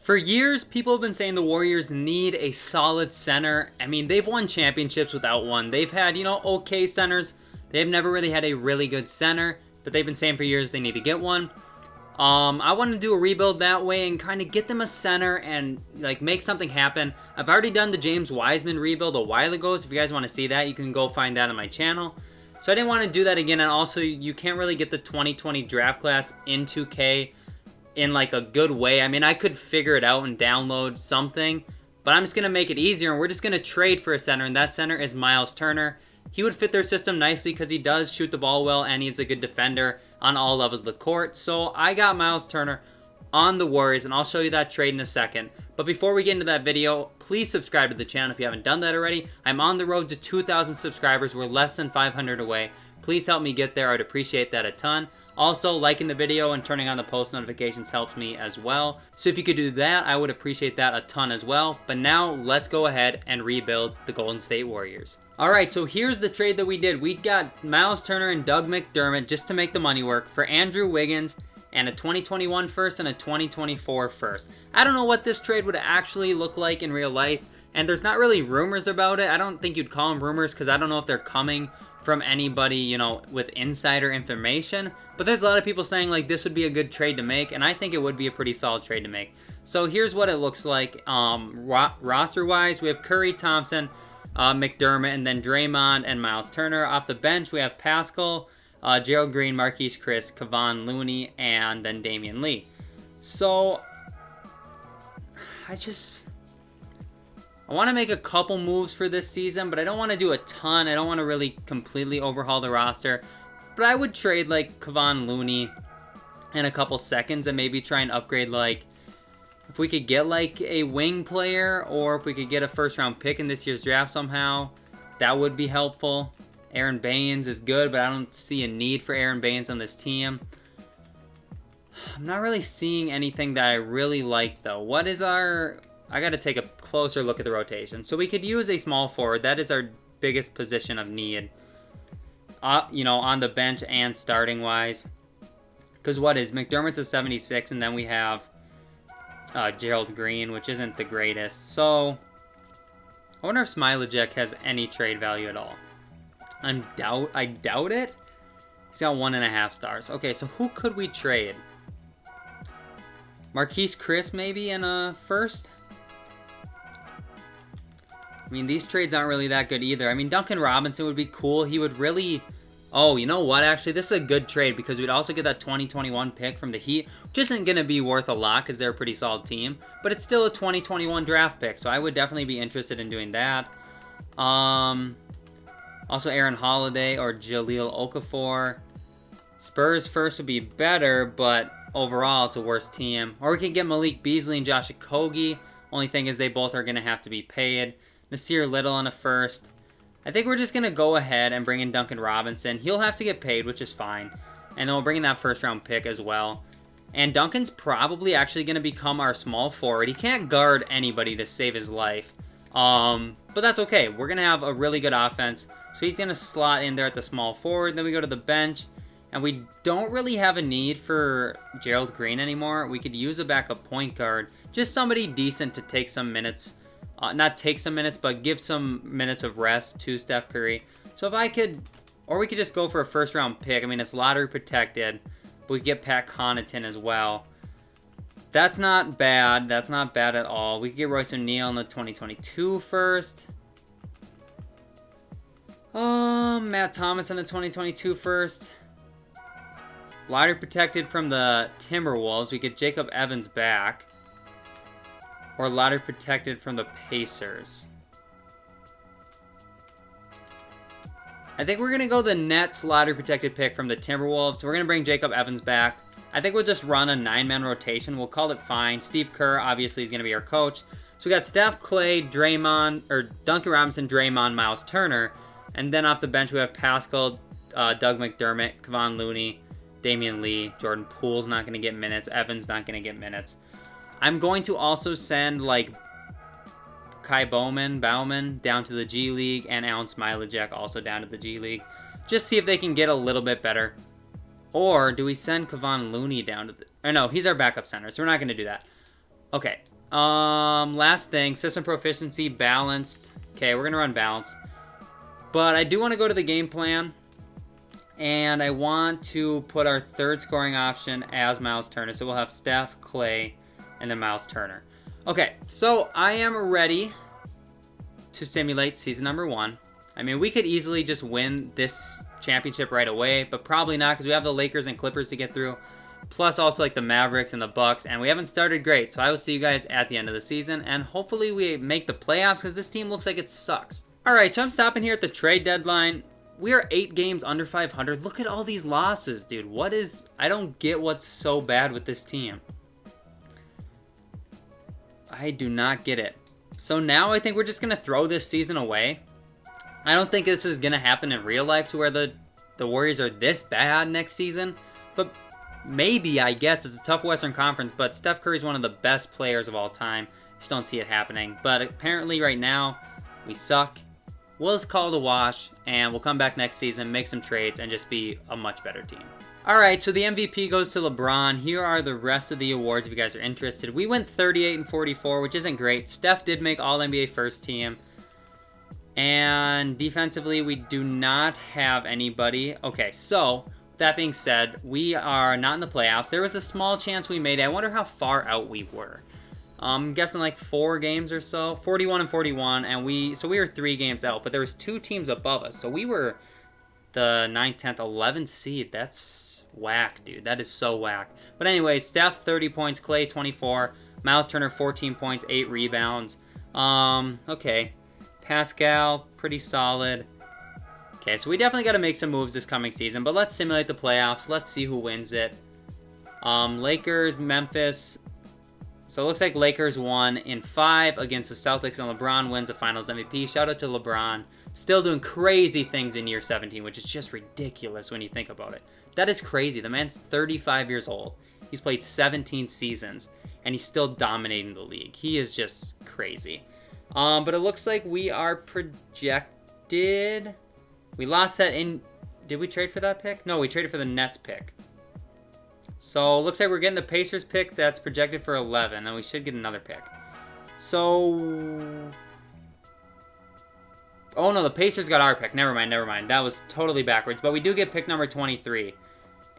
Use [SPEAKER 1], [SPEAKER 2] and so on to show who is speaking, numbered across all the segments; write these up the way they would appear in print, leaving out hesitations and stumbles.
[SPEAKER 1] For years, people have been saying the Warriors need a solid center. I mean, they've won championships without one. They've had, okay centers. They've never really had a really good center, but they've been saying for years they need to get one. I want to do a rebuild that way and kind of get them a center and like make something happen. I've already done the James Wiseman rebuild a while ago, so if you guys want to see that, you can go find that on my channel. So I didn't want to do that again, and also you can't really get the 2020 draft class in 2K in like a good way. I mean, I could figure it out and download something, but I'm just going to make it easier, and we're just going to trade for a center, and that center is Myles Turner. He would fit their system nicely because he does shoot the ball well, and he's a good defender on all levels of the court. So I got Myles Turner on the Warriors, and I'll show you that trade in a second. But before we get into that video, please subscribe to the channel if you haven't done that already. I'm on the road to 2,000 subscribers. We're less than 500 away. Please help me get there. I'd appreciate that a ton. Also, liking the video and turning on the post notifications helps me as well. So if you could do that, I would appreciate that a ton as well. But now, let's go ahead and rebuild the Golden State Warriors. Alright, so here's the trade that we did. We got Myles Turner and Doug McDermott just to make the money work for Andrew Wiggins and a 2021 first and a 2024 first. I don't know what this trade would actually look like in real life, and there's not really rumors about it. I don't think you'd call them rumors because I don't know if they're coming from anybody, with insider information. But there's a lot of people saying like this would be a good trade to make, and I think it would be a pretty solid trade to make. So here's what it looks like roster-wise. We have Curry, Thompson, McDermott, and then Draymond and Myles Turner. Off the bench, we have Pascal, Gerald Green, Marquise Chris, Kevon Looney, and then Damian Lee. So I want to make a couple moves for this season, but I don't want to do a ton. I don't want to really completely overhaul the roster. But I would trade like Kevon Looney in a couple seconds and maybe try and upgrade like if we could get like a wing player, or if we could get a first round pick in this year's draft somehow, that would be helpful. Aaron Baines is good, but I don't see a need for Aaron Baines on this team. I'm not really seeing anything that I really like though. I got to take a closer look at the rotation. So we could use a small forward. That is our biggest position of need. On the bench and starting wise. Because McDermott's a 76, and then we have Gerald Green, which isn't the greatest. So I wonder if Smilejek has any trade value at all. I doubt it. He's got 1.5 stars. Okay, so who could we trade? Marquise Chris maybe in a first? I mean, these trades aren't really that good either. I mean, Duncan Robinson would be cool. He would really... Oh, you know what? Actually, this is a good trade because we'd also get that 2021 pick from the Heat, which isn't going to be worth a lot because they're a pretty solid team. But it's still a 2021 draft pick, so I would definitely be interested in doing that. Also, Aaron Holiday or Jahlil Okafor. Spurs first would be better, but overall, it's a worse team. Or we can get Malik Beasley and Josh Okogie. Only thing is they both are going to have to be paid. Nasir Little on a first. I think we're just going to go ahead and bring in Duncan Robinson. He'll have to get paid, which is fine. And then we'll bring in that first round pick as well. And Duncan's probably actually going to become our small forward. He can't guard anybody to save his life. But that's okay. We're going to have a really good offense. So he's going to slot in there at the small forward. Then we go to the bench. And we don't really have a need for Gerald Green anymore. We could use a backup point guard. Just somebody decent to take some minutes. Not take some minutes, but give some minutes of rest to Steph Curry. So if I could, or we could just go for a first round pick. I mean, it's lottery protected, but we get Pat Connaughton as well. That's not bad. That's not bad at all. We could get Royce O'Neal in the 2022 first. Matt Thomas in the 2022 first. Lottery protected from the Timberwolves. We get Jacob Evans back. Or lottery protected from the Pacers. I think we're going to go the Nets lottery protected pick from the Timberwolves. We're going to bring Jacob Evans back. I think we'll just run a 9-man rotation. We'll call it fine. Steve Kerr obviously is going to be our coach. So we got Steph, Clay, Duncan Robinson, Draymond, Myles Turner. And then off the bench we have Pascal, Doug McDermott, Kevon Looney, Damian Lee, Jordan Poole's not going to get minutes. Evans not going to get minutes. I'm going to also send like Kai Bowman down to the G League, and Alen Smilejek also down to the G League. Just see if they can get a little bit better. Or do we send Kevon Looney down to the... Or no, he's our backup center, so we're not going to do that. Okay, Last thing, system proficiency, balanced. Okay, we're gonna run balanced. But I do want to go to the game plan. And I want to put our third scoring option as Myles Turner. So we'll have Steph, Clay, and then Myles Turner. Okay, so I am ready to simulate season number 1. I mean, we could easily just win this championship right away, but probably not because we have the Lakers and Clippers to get through. Plus also like the Mavericks and the Bucks, and we haven't started great. So I will see you guys at the end of the season, and hopefully we make the playoffs because this team looks like it sucks. All right, so I'm stopping here at the trade deadline. We are 8 games under 500. Look at all these losses, dude. I don't get what's so bad with this team. I do not get it. So now I think we're just going to throw this season away. I don't think this is going to happen in real life to where the Warriors are this bad next season. But maybe, I guess. It's a tough Western Conference, but Steph Curry's one of the best players of all time. Just don't see it happening. But apparently right now, we suck. We'll just call it a wash, and we'll come back next season, make some trades, and just be a much better team. All right, so the MVP goes to LeBron. Here are the rest of the awards if you guys are interested. We went 38-44, which isn't great. Steph did make All-NBA first team. And defensively, we do not have anybody. Okay, so that being said, we are not in the playoffs. There was a small chance we made it. I wonder how far out we were. I'm guessing like 4 games or so, 41-41, and we were 3 games out, but there was 2 teams above us, so we were the 9th, 10th, 11th seed. That's whack, dude. That is so whack. But anyway, Steph 30 points, Clay 24, Myles Turner 14 points, 8 rebounds. Okay, Pascal pretty solid. Okay, so we definitely got to make some moves this coming season, but let's simulate the playoffs. Let's see who wins it. Lakers, Memphis. So it looks like Lakers won in 5 against the Celtics, and LeBron wins the Finals MVP. Shout out to LeBron. Still doing crazy things in year 17, which is just ridiculous when you think about it. That is crazy. The man's 35 years old. He's played 17 seasons, and he's still dominating the league. He is just crazy. But it looks like we are projected. We lost that in... Did we trade for that pick? No, we traded for the Nets pick. So, looks like we're getting the Pacers pick that's projected for 11, and we should get another pick. So... Oh, no, the Pacers got our pick. Never mind. That was totally backwards. But we do get pick number 23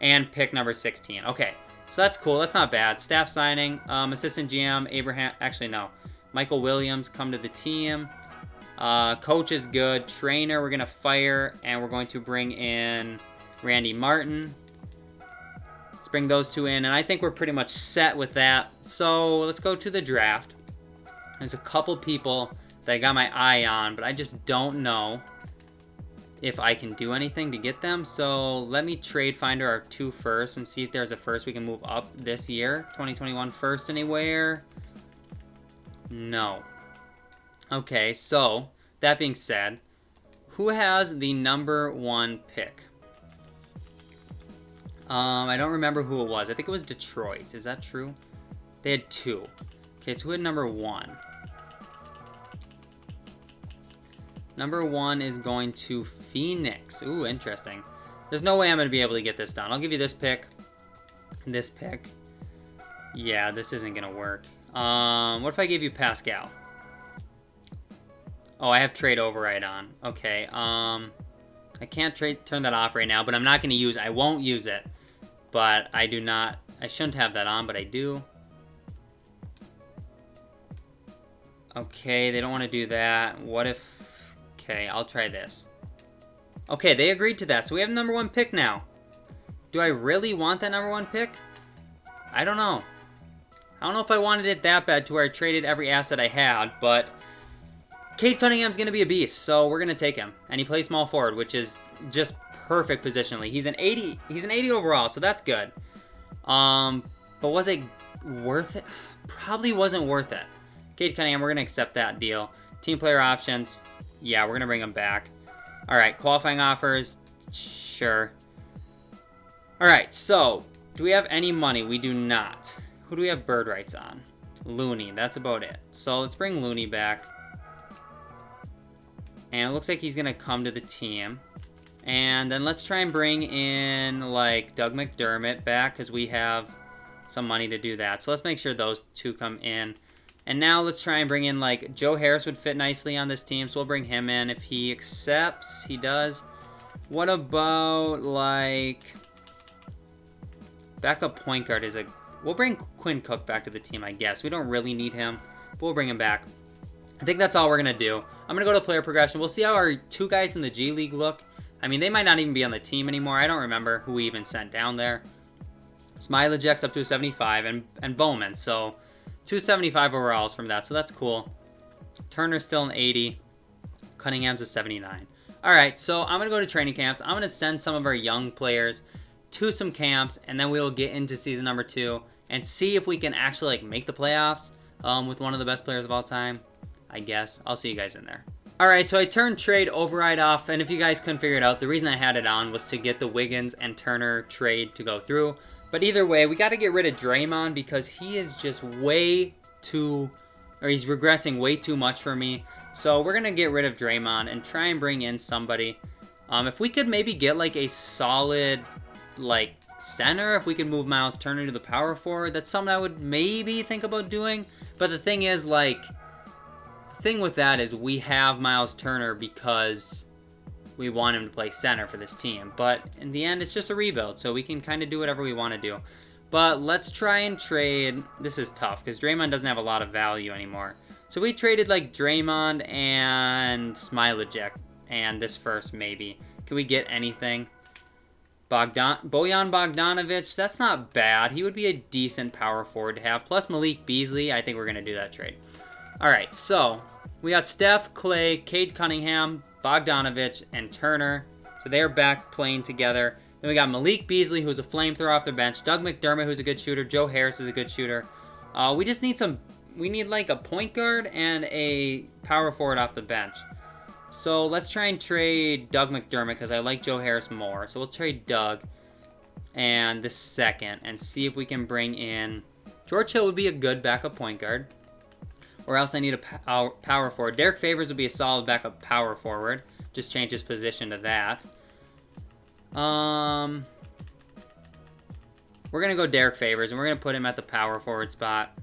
[SPEAKER 1] and pick number 16. Okay, so that's cool. That's not bad. Staff signing, assistant GM, Abraham... Actually, no. Michael Williams come to the team. Coach is good. Trainer, we're going to fire, and we're going to bring in Randy Martin. Let's bring those 2 in, and I think we're pretty much set with that. So let's go to the draft. There's a couple people that I got my eye on, but I just don't know if I can do anything to get them. So let me trade finder our 2 first and see if there's a first we can move up this year. 2021 first anywhere? No. Okay, so that being said, who has the number 1 pick? I don't remember who it was. I think it was Detroit. Is that true? They had 2. Okay, so who had number 1? Number 1 is going to Phoenix. Ooh, interesting. There's no way I'm going to be able to get this done. I'll give you this pick. This pick. Yeah, this isn't going to work. What if I gave you Pascal? Oh, I have trade override on. Okay, I can't turn that off right now, but I'm not going to use it. I won't use it. But I shouldn't have that on, but I do. Okay, they don't want to do that. What if... Okay, I'll try this. Okay, they agreed to that, so we have the number 1 pick now. Do I really want that number 1 pick? I don't know. I don't know if I wanted it that bad to where I traded every asset I had, but... Cade Cunningham's going to be a beast, so we're going to take him. And he plays small forward, which is just perfect positionally. He's an 80 overall, so that's good. But was it worth it? Probably wasn't worth it. Cade Cunningham, we're going to accept that deal. Team player options, yeah, we're going to bring him back. All right, qualifying offers, sure. All right, so do we have any money? We do not. Who do we have bird rights on? Looney, that's about it. So let's bring Looney back. And it looks like he's going to come to the team. And then let's try and bring in, like, Doug McDermott back, because we have some money to do that. So let's make sure those 2 come in. And now let's try and bring in, like, Joe Harris would fit nicely on this team, so we'll bring him in if he accepts. He does. What about, like, backup point guard is a... We'll bring Quinn Cook back to the team, I guess. We don't really need him, but we'll bring him back. I think that's all we're going to do. I'm going to go to player progression. We'll see how our 2 guys in the G League look. I mean, they might not even be on the team anymore. I don't remember who we even sent down there. Smiley Jack's up to a 75, and Bowman, so 275 overalls from that, so that's cool. Turner's still an 80. Cunningham's a 79. Alright, so I'm going to go to training camps. I'm going to send some of our young players to some camps, and then we will get into season number 2 and see if we can actually, like, make the playoffs with one of the best players of all time, I guess. I'll see you guys in there. Alright, so I turned trade override off, and if you guys couldn't figure it out, the reason I had it on was to get the Wiggins and Turner trade to go through. But either way, we got to get rid of Draymond because he is just way too... or he's regressing way too much for me. So we're going to get rid of Draymond and try and bring in somebody. If we could maybe get, like, a solid, like, center, if we could move Myles Turner to the power forward, that's something I would maybe think about doing. But the thing is, like, the thing with that is we have Myles Turner because we want him to play center for this team. But in the end, it's just a rebuild, so we can kind of do whatever we want to do. But let's try and trade. This is tough because Draymond doesn't have a lot of value anymore. So we traded, like, Draymond and Smilejek and this first maybe. Can we get anything? Bojan Bogdanovic, that's not bad. He would be a decent power forward to have. Plus Malik Beasley, I think we're going to do that trade. All right, so we got Steph, Clay, Cade Cunningham, Bogdanovic, and Turner. So they're back playing together. Then we got Malik Beasley, who's a flamethrower off the bench. Doug McDermott, who's a good shooter. Joe Harris is a good shooter. We just need some... We need, like, a point guard and a power forward off the bench. So let's try and trade Doug McDermott because I like Joe Harris more. So we'll trade Doug and the second and see if we can bring in... George Hill would be a good backup point guard. Or else I need a power forward. Derek Favors would be a solid backup power forward. Just change his position to that. We're going to go Derek Favors, and we're going to put him at the power forward spot.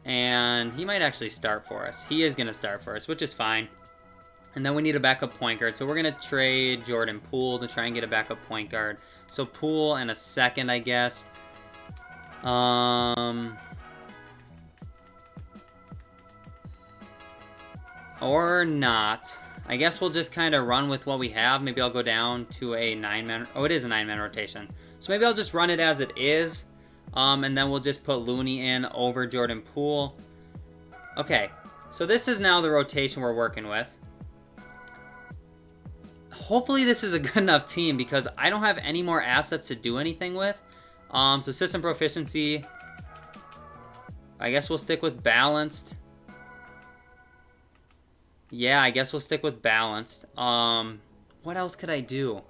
[SPEAKER 1] And he might actually start for us. He is going to start for us, which is fine. And then we need a backup point guard. So we're going to trade Jordan Poole to try and get a backup point guard. So Poole and a second, I guess. Or not. I guess we'll just kind of run with what we have. Maybe I'll go down to a 9-man... Oh, it is a 9-man rotation. So maybe I'll just run it as it is. And then we'll just put Looney in over Jordan Poole. Okay. So this is now the rotation we're working with. Hopefully this is a good enough team because I don't have any more assets to do anything with. So system proficiency. I guess we'll stick with balanced. Yeah, I guess we'll stick with balanced. What else could I do?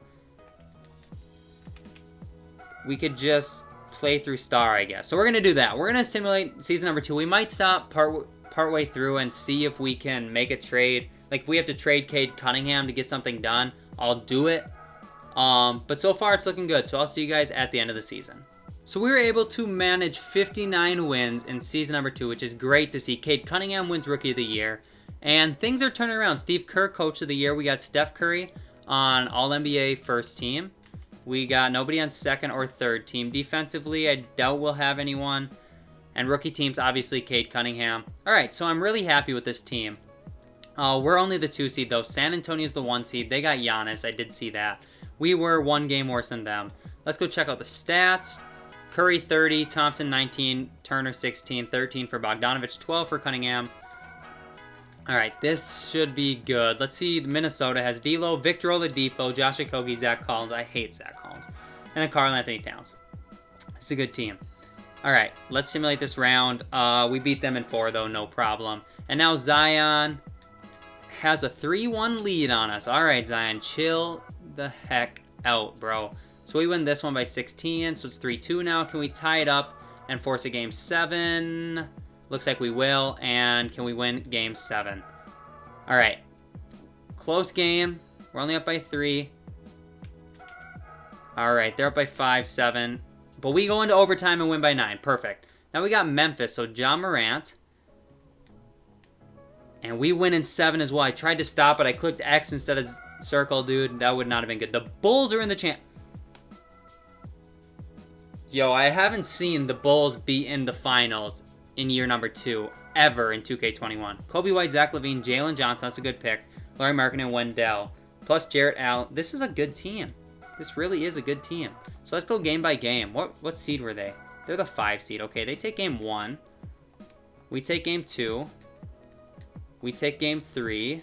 [SPEAKER 1] We could just play through star, I guess. So we're going to do that. We're going to simulate season number 2. We might stop partway through and see if we can make a trade. Like, if we have to trade Cade Cunningham to get something done, I'll do it. But so far, it's looking good. So I'll see you guys at the end of the season. So we were able to manage 59 wins in season number 2, which is great to see. Cade Cunningham wins Rookie of the Year. And things are turning around. Steve Kerr, Coach of the Year. We got Steph Curry on All-NBA first team. We got nobody on second or third team. Defensively, I doubt we'll have anyone. And rookie teams, obviously, Cade Cunningham. All right, so I'm really happy with this team. We're only the 2 seed, though. San Antonio's the 1 seed. They got Giannis. I did see that. We were 1 game worse than them. Let's go check out the stats. Curry, 30. Thompson, 19. Turner, 16. 13 for Bogdanovic. 12 for Cunningham. All right, this should be good. Let's see. Minnesota has D'Lo, Victor Oladipo, Josh Okogie, Zach Collins. I hate Zach Collins. And then Karl Anthony Towns. It's a good team. All right, let's simulate this round. We beat them in 4, though, no problem. And now Zion has a 3-1 lead on us. All right, Zion, chill the heck out, bro. So we win this one by 16, so it's 3-2 now. Can we tie it up and force a game 7? Looks like we will. And can we win game 7? All right. Close game. We're only up by 3. All right, they're up by 5-7. But we go into overtime and win by 9. Perfect. Now we got Memphis, so John Morant. And we win in 7 as well. I tried to stop it. I clicked X instead of circle, dude. That would not have been good. The Bulls are in the champ. Yo, I haven't seen the Bulls be in the finals in year number 2 ever in 2K21. Kobe White, Zach LaVine, Jalen Johnson. That's a good pick. Larry Markkinen and Wendell. Plus Jarrett Allen. This is a good team. This really is a good team. So let's go game by game. What seed were they? They're the 5 seed. Okay, they take game 1. We take game 2. We take game 3.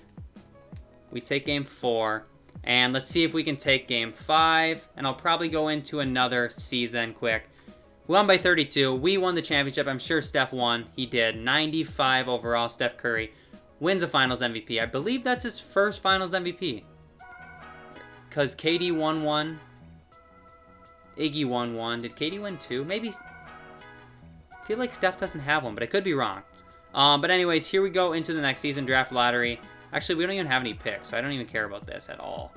[SPEAKER 1] We take game 4. And let's see if we can take game 5. And I'll probably go into another season quick. We won by 32. We won the championship. I'm sure Steph won. He did. 95 overall. Steph Curry wins a finals MVP. I believe that's his first finals MVP. Because KD won 1. Iggy won 1. Did KD win 2? Maybe. I feel like Steph doesn't have one, but I could be wrong. But anyways, here we go into the next season draft lottery. Actually, we don't even have any picks, so I don't even care about this at all.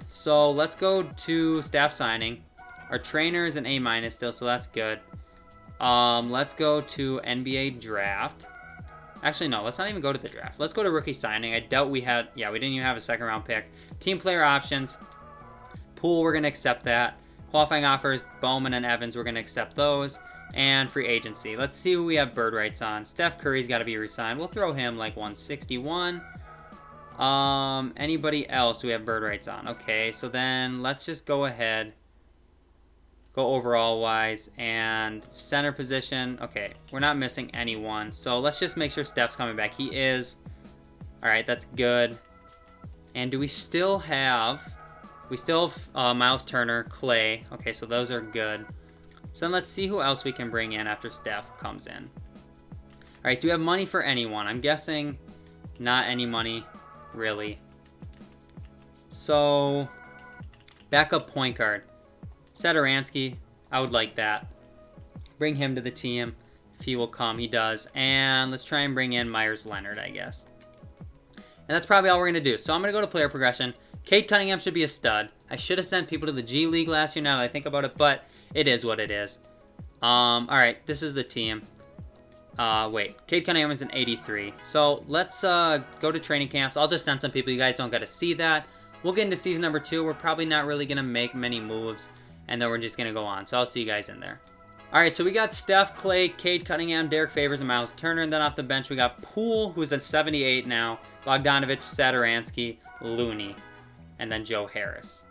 [SPEAKER 1] So let's go to staff signing. Our trainer is an A- still, so that's good. Let's go to NBA draft. Actually, no, let's not even go to the draft. Let's go to rookie signing. I doubt we had... Yeah, we didn't even have a second round pick. Team player options. Pool, we're going to accept that. Qualifying offers, Bowman and Evans, we're going to accept those. And free agency. Let's see who we have bird rights on. Steph Curry's got to be re-signed. We'll throw him like 161. Anybody else we have bird rights on? Okay, so then let's just go ahead. Go overall wise. And center position. Okay, we're not missing anyone. So let's just make sure Steph's coming back. He is. Alright, that's good. And do we still have... We still have Myles Turner, Clay. Okay, so those are good. So then let's see who else we can bring in after Steph comes in. Alright, do we have money for anyone? I'm guessing not any money, really. So, backup point guard. Sederansky, I would like that. Bring him to the team if he will come. He does. And let's try and bring in Myers Leonard, I guess. And that's probably all we're going to do. So I'm going to go to player progression. Cade Cunningham should be a stud. I should have sent people to the G League last year now that I think about it, but it is what it is. Alright, this is the team. Wait. Cade Cunningham is an 83. So let's go to training camps. I'll just send some people. You guys don't got to see that. We'll get into season number 2. We're probably not really going to make many moves, and then we're just going to go on. So I'll see you guys in there. Alright, so we got Steph, Clay, Cade Cunningham, Derek Favors, and Myles Turner. And then off the bench, we got Poole, who's at 78 now. Bogdanovich, Sederansky, Looney, and then Joe Harris.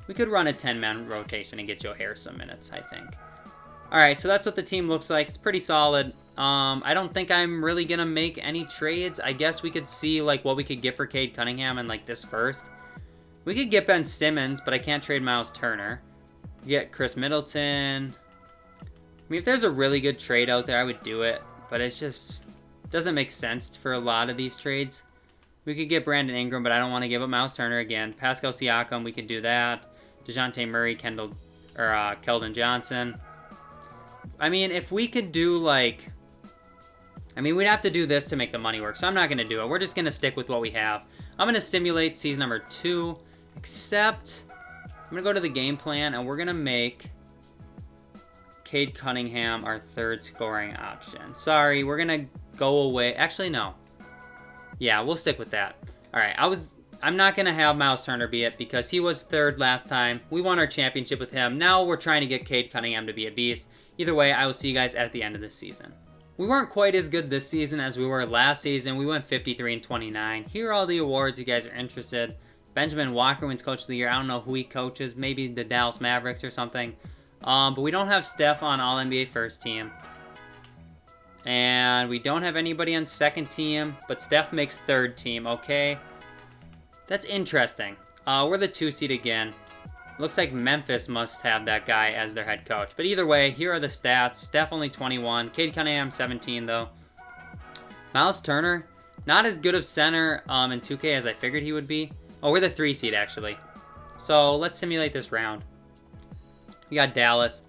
[SPEAKER 1] We could run a 10-man rotation and get Joe Harris some minutes, I think. Alright, so that's what the team looks like. It's pretty solid. I don't think I'm really going to make any trades. I guess we could see like what we could get for Cade Cunningham and like this first. We could get Ben Simmons, but I can't trade Myles Turner. Get Chris Middleton. I mean, if there's a really good trade out there, I would do it. But it just doesn't make sense for a lot of these trades. We could get Brandon Ingram, but I don't want to give up Myles Turner again. Pascal Siakam, we could do that. DeJounte Murray, Keldon Johnson. I mean, if we could do like... I mean, we'd have to do this to make the money work, so I'm not going to do it. We're just going to stick with what we have. I'm going to simulate season number 2, except I'm going to go to the game plan, and we're going to make Cade Cunningham our third scoring option. Sorry, we're going to go away. Actually, no. Yeah, we'll stick with that. Alright, I'm not going to have Myles Turner be it because he was third last time. We won our championship with him. Now we're trying to get Cade Cunningham to be a beast. Either way, I will see you guys at the end of this season. We weren't quite as good this season as we were last season. We went 53-29. Here are all the awards if you guys are interested. Benjamin Walker wins Coach of the Year. I don't know who he coaches. Maybe the Dallas Mavericks or something. But we don't have Steph on All-NBA first team. And we don't have anybody on second team, but Steph makes third team, okay? That's interesting. We're the 2 seed again. Looks like Memphis must have that guy as their head coach. But either way, here are the stats. Steph only 21. Cade Cunningham 17, though. Myles Turner, not as good of center in 2K as I figured he would be. Oh, we're the 3 seed, actually. So let's simulate this round. We got Dallas.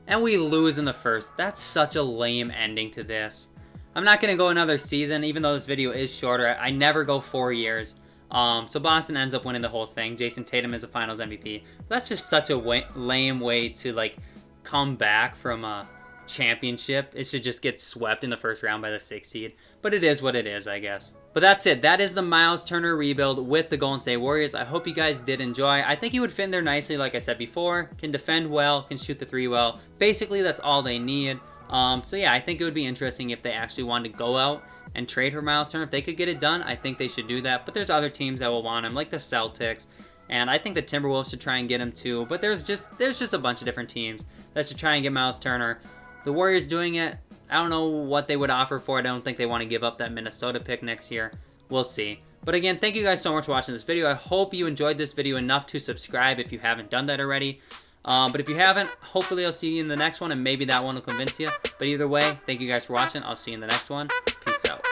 [SPEAKER 1] And we lose in the first. That's such a lame ending to this. I'm not going to go another season, even though this video is shorter. I never go 4 years. So Boston ends up winning the whole thing. Jason Tatum is a finals MVP. That's just such a lame way to, like, come back from a championship is to just get swept in the first round by the 6th seed. But it is what it is, I guess. But that's it. That is the Myles Turner rebuild with the Golden State Warriors. I hope you guys did enjoy. I think he would fit in there nicely, like I said before. Can defend well, can shoot the 3 well. Basically, that's all they need. So yeah, I think it would be interesting if they actually wanted to go out and trade for Myles Turner. If they could get it done, I think they should do that. But there's other teams that will want him, like the Celtics. And I think the Timberwolves should try and get him too. But there's just a bunch of different teams that should try and get Myles Turner. The Warriors doing it, I don't know what they would offer for it. I don't think they want to give up that Minnesota pick next year. We'll see. But again, thank you guys so much for watching this video. I hope you enjoyed this video enough to subscribe if you haven't done that already. But if you haven't, hopefully I'll see you in the next one, and maybe that one will convince you. But either way, thank you guys for watching. I'll see you in the next one. Peace out.